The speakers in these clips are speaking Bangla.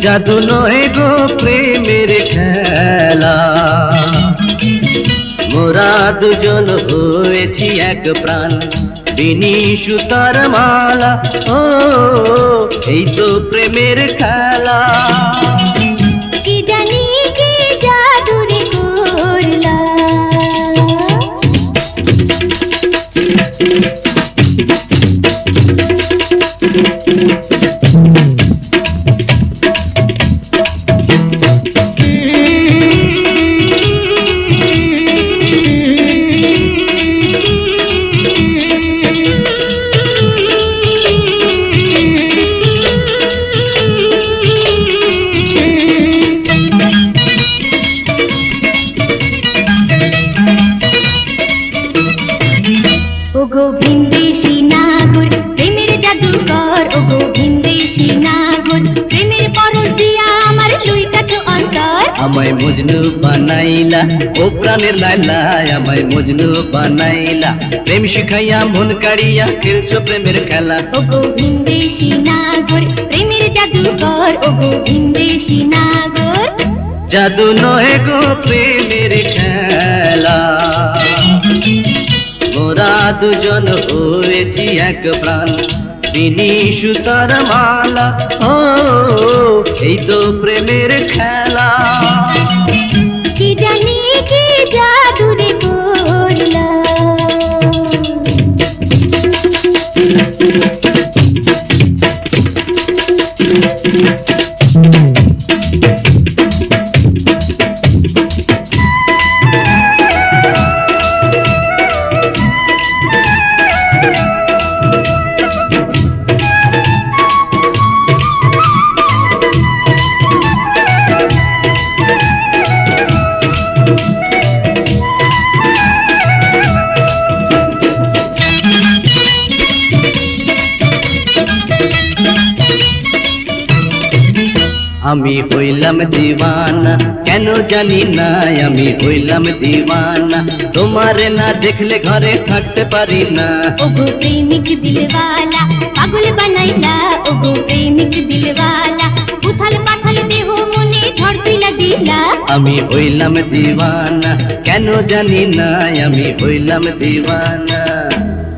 জাদু নয় গো প্রেমের খেলা, মোরা দুজন হয়েছি এক প্রাণ, বিনি সুতার মালা। ও এই তো প্রেমের খেলা। কি জানি কি জাদু রে করলা। আমায় মজনু বানাইলা ও প্রাণের লাইলা, আমায় মজনু বানাইলা, প্রেম শিখাইয়া মন কাড়িয়া খেলছো প্রেমের খেলা। ও গোবিন্দেশী নাগর প্রেমের জাদুকর, ও গোবিন্দেশী নাগর। জাদু নয় গো প্রেমের খেলা, মোরা দুজন হয়েছি এক প্রাণ, বিনি সুতার মালা। ও এই তো প্রেমের খেলা। কি জানি কি জাদু রে করলা। আমি হইলাম দিওয়ানা কেন জানি না, আমি হইলাম দিওয়ানা, তোমারে না দেখলে ঘরে থাকতে পারি না। ও গো প্রেমিক দিলওয়ালা পাগল বানাইলা, ও গো প্রেমিক দিলওয়ালা উথাল পাথাল দেহ মনে ঝড় তুইলা দিলা। আমি হইলাম দিওয়ানা কেন জানি না, আমি হইলাম দিওয়ানা।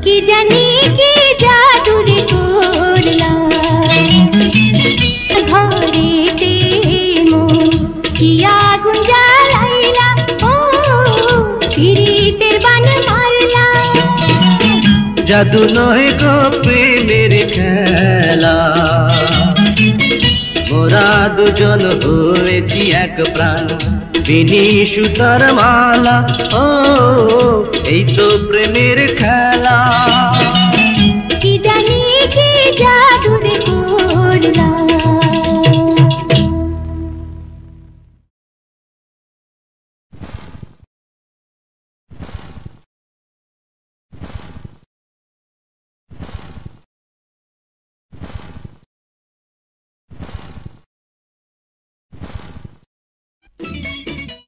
কি জানি কি জাদু রে করলা। ঘরেতে মন কি আগুন জ্বালাইলা, ও পিরিতের বান মারলা। জাদু নয় গো প্রেমের খেলা, মোরা দুজন হয়েছি এক প্রাণ, বিনি সুতার মালা। ও এই তো প্রেমের খেলা।